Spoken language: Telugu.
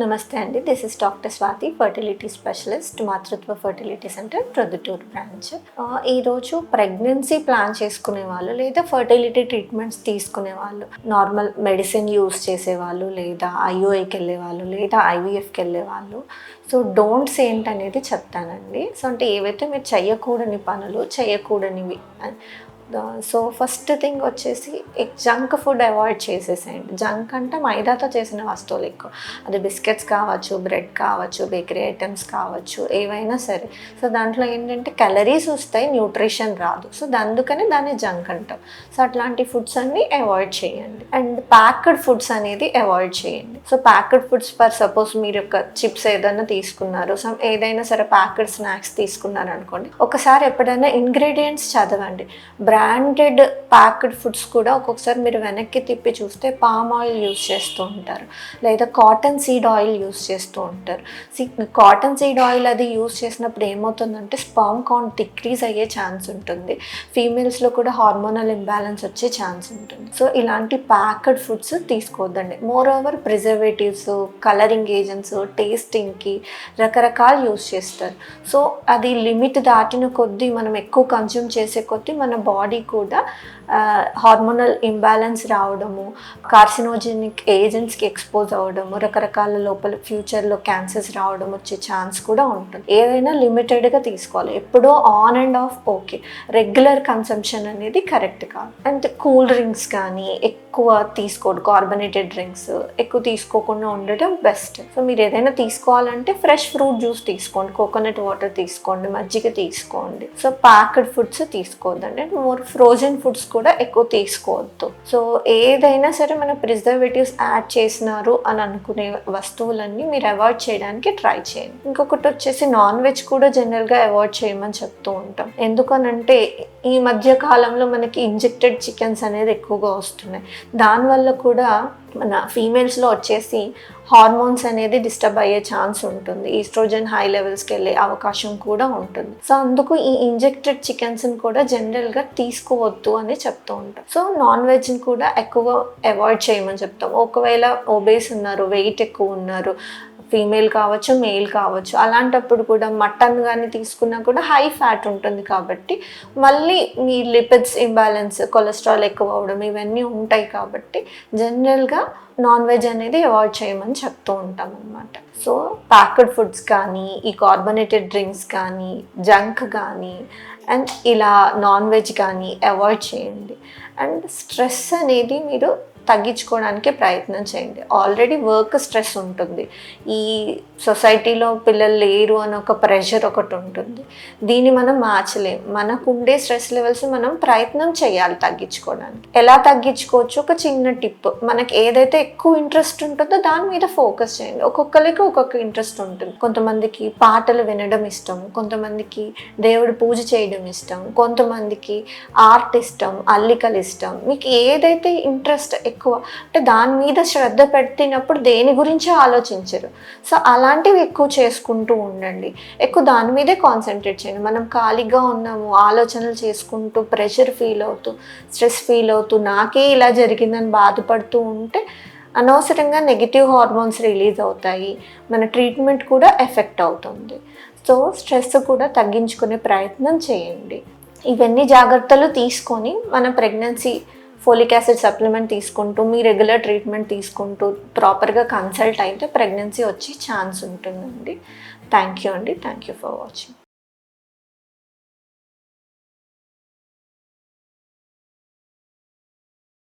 నమస్తే అండి. This is doctor Swathi, fertility specialist, మాతృత్వ ఫర్టిలిటీ సెంటర్, ప్రొద్దుటూరు బ్రాంచ్. ఈరోజు ప్రెగ్నెన్సీ ప్లాన్ చేసుకునే వాళ్ళు లేదా ఫర్టిలిటీ ట్రీట్మెంట్స్ తీసుకునే వాళ్ళు, నార్మల్ మెడిసిన్ యూస్ చేసేవాళ్ళు లేదా ఐఓఐకి వెళ్ళే వాళ్ళు లేదా ఐవీఎఫ్కి వెళ్ళే వాళ్ళు, సో డోంట్స్ ఏంటనేది చెప్తానండి. సో అంటే ఏవైతే మీరు చేయకూడని పనులు, చేయకూడనివి. సో ఫస్ట్ థింగ్ వచ్చేసి జంక్ ఫుడ్ అవాయిడ్ చేసేసేయండి. జంక్ అంటే మైదాతో చేసిన వస్తువులు ఎక్కువ, అది బిస్కెట్స్ కావచ్చు, బ్రెడ్ కావచ్చు, బేకరీ ఐటమ్స్ కావచ్చు, ఏవైనా సరే. సో దాంట్లో ఏంటంటే క్యాలరీస్ వస్తాయి, న్యూట్రిషన్ రాదు. సో అందుకని దాన్ని జంక్ అంటాం. సో అట్లాంటి ఫుడ్స్ అన్నీ అవాయిడ్ చేయండి. అండ్ ప్యాక్డ్ ఫుడ్స్ అనేది అవాయిడ్ చేయండి. So packed foods for suppose మీరు ఒక చిప్స్ ఏదైనా తీసుకున్నారు, సో ఏదైనా సరే ప్యాక్డ్ స్నాక్స్ తీసుకున్నారు అనుకోండి, ఒకసారి ఎప్పుడైనా ఇంగ్రీడియంట్స్ చదవండి. బ్రాండెడ్ ప్యాక్డ్ ఫుడ్స్ కూడా ఒక్కొక్కసారి మీరు వెనక్కి తిప్పి చూస్తే పామ్ ఆయిల్ యూస్ చేస్తూ ఉంటారు, లేదా కాటన్ సీడ్ ఆయిల్ యూస్ చేస్తూ ఉంటారు. కాటన్ సీడ్ ఆయిల్ అది యూస్ చేసినప్పుడు ఏమవుతుందంటే స్పర్మ్ కౌంట్ డిక్రీజ్ అయ్యే ఛాన్స్ ఉంటుంది. ఫీమేల్స్లో కూడా హార్మోనల్ ఇంబ్యాలెన్స్ వచ్చే ఛాన్స్ ఉంటుంది. సో ఇలాంటి ప్యాక్డ్ ఫుడ్స్ తీసుకోవద్దండి. Moreover preservatives, colouring agents, టేస్టింగ్కి రకరకాలు యూస్ చేస్తారు. సో అది లిమిట్ దాటిన కొద్దీ, మనం ఎక్కువ కన్జ్యూమ్ చేసే కొద్దీ మన బాడీ కూడా హార్మోనల్ ఇంబ్యాలెన్స్ రావడము, కార్సినోజెనిక్ ఏజెంట్స్కి ఎక్స్పోజ్ అవ్వడము, రకరకాల లోపల ఫ్యూచర్లో క్యాన్సర్స్ రావడం వచ్చే ఛాన్స్ కూడా ఉంటుంది. ఏదైనా లిమిటెడ్గా తీసుకోవాలి. ఎప్పుడో on and of okay, regular consumption అనేది కరెక్ట్ కాదు. అండ్ కూల్ డ్రింక్స్ కానీ ఎక్కువ తీసుకోండి, కార్బనేటెడ్ డ్రింక్స్ ఎక్కువ తీసుకోకుండా ఉండటం బెస్ట్. సో మీరు ఏదైనా తీసుకోవాలంటే ఫ్రెష్ ఫ్రూట్ జ్యూస్ తీసుకోండి, కోకోనట్ వాటర్ తీసుకోండి, మజ్జిగ తీసుకోండి. సో ప్యాక్డ్ ఫుడ్స్ తీసుకోవద్దండి. అండ్ మోర్ ఫ్రోజన్ ఫుడ్స్ కూడా ఎక్కువ తీసుకోవద్దు. సో ఏదైనా సరే మన ప్రిజర్వేటివ్స్ యాడ్ చేసినారు అని అనుకునే వస్తువులన్నీ మీరు అవాయిడ్ చేయడానికి ట్రై చేయండి. ఇంకొకటి వచ్చేసి నాన్ వెజ్ కూడా జనరల్గా అవాయిడ్ చేయమని చెప్తూ ఉంటాం. ఎందుకనంటే ఈ మధ్య కాలంలో మనకి ఇంజెక్టెడ్ చికెన్స్ అనేది ఎక్కువగా వస్తున్నాయి. దానివల్ల కూడా మన ఫీమేల్స్లో వచ్చేసి హార్మోన్స్ అనేది డిస్టర్బ్ అయ్యే ఛాన్స్ ఉంటుంది. ఈస్ట్రోజన్ హై లెవెల్స్కి వెళ్ళే అవకాశం కూడా ఉంటుంది. సో అందుకు ఈ ఇంజెక్టెడ్ చికెన్స్ని కూడా జనరల్గా తీసుకోవద్దు అని చెప్తూ ఉంటాం. సో నాన్ వెజ్ని కూడా ఎక్కువ అవాయిడ్ చేయమని చెప్తాం. ఒకవేళ ఒబేస్ ఉన్నారు, వెయిట్ ఎక్కువ ఉన్నారు, ఫీమేల్ కావచ్చు, మేల్ కావచ్చు, అలాంటప్పుడు కూడా మటన్ కానీ తీసుకున్నా కూడా హై ఫ్యాట్ ఉంటుంది కాబట్టి మళ్ళీ మీ లిపిడ్స్ ఇంబ్యాలెన్స్, కొలెస్ట్రాల్ ఎక్కువ అవడం ఇవన్నీ ఉంటాయి కాబట్టి జనరల్గా నాన్ వెజ్ అనేది అవాయిడ్ చేయమని చెప్తూ ఉంటాం అన్నమాట. సో ప్యాక్డ్ ఫుడ్స్ కానీ, ఈ కార్బనేటెడ్ డ్రింక్స్ కానీ, జంక్ కానీ, అండ్ ఇలా నాన్ వెజ్ కానీ అవాయిడ్ చేయండి. అండ్ స్ట్రెస్ అనేది మీరు తగ్గించుకోవడానికి ప్రయత్నం చేయండి. ఆల్రెడీ వర్క్ స్ట్రెస్ ఉంటుంది, ఈ సొసైటీలో పిల్లలు లేరు అని ఒక ప్రెషర్ ఒకటి ఉంటుంది. దీన్ని మనం మార్చలేం. మనకుండే స్ట్రెస్ లెవెల్స్ మనం ప్రయత్నం చేయాలి తగ్గించుకోవడానికి. ఎలా తగ్గించుకోవచ్చు? ఒక చిన్న టిప్, మనకి ఏదైతే ఎక్కువ ఇంట్రెస్ట్ ఉంటుందో దాని మీద ఫోకస్ చేయండి. ఒక్కొక్కరికి ఒక్కొక్క ఇంట్రెస్ట్ ఉంటుంది. కొంతమందికి పాటలు వినడం ఇష్టం, కొంతమందికి దేవుడి పూజ చేయడం ఇష్టం, కొంతమందికి ఆర్ట్ ఇష్టం, అల్లికలు ఇష్టం. మీకు ఏదైతే ఇంట్రెస్ట్ ఎక్కువ అంటే దాని మీద శ్రద్ధ పెట్టినప్పుడు దేని గురించి ఆలోచించరు. సో అలాంటివి ఎక్కువ చేసుకుంటూ ఉండండి. ఎక్కువ దాని మీదే కాన్సన్ట్రేట్ చేయండి. మనం ఖాళీగా ఉన్నాము, ఆలోచనలు చేసుకుంటూ ప్రెషర్ ఫీల్ అవుతూ, స్ట్రెస్ ఫీల్ అవుతూ, నాకే ఇలా జరిగిందని బాధపడుతూ ఉంటే అనవసరంగా నెగిటివ్ హార్మోన్స్ రిలీజ్ అవుతాయి, మన ట్రీట్మెంట్ కూడా ఎఫెక్ట్ అవుతుంది. సో స్ట్రెస్ కూడా తగ్గించుకునే ప్రయత్నం చేయండి. ఇవన్నీ జాగ్రత్తలు తీసుకొని మన ప్రెగ్నెన్సీ ఫోలిక్ యాసిడ్ సప్లిమెంట్ తీసుకుంటూ, మీ రెగ్యులర్ ట్రీట్మెంట్ తీసుకుంటూ ప్రాపర్గా కన్సల్ట్ అయితే ప్రెగ్నెన్సీ వచ్చే ఛాన్స్ ఉంటుందండి. థ్యాంక్ యూ అండి. Thank you for watching.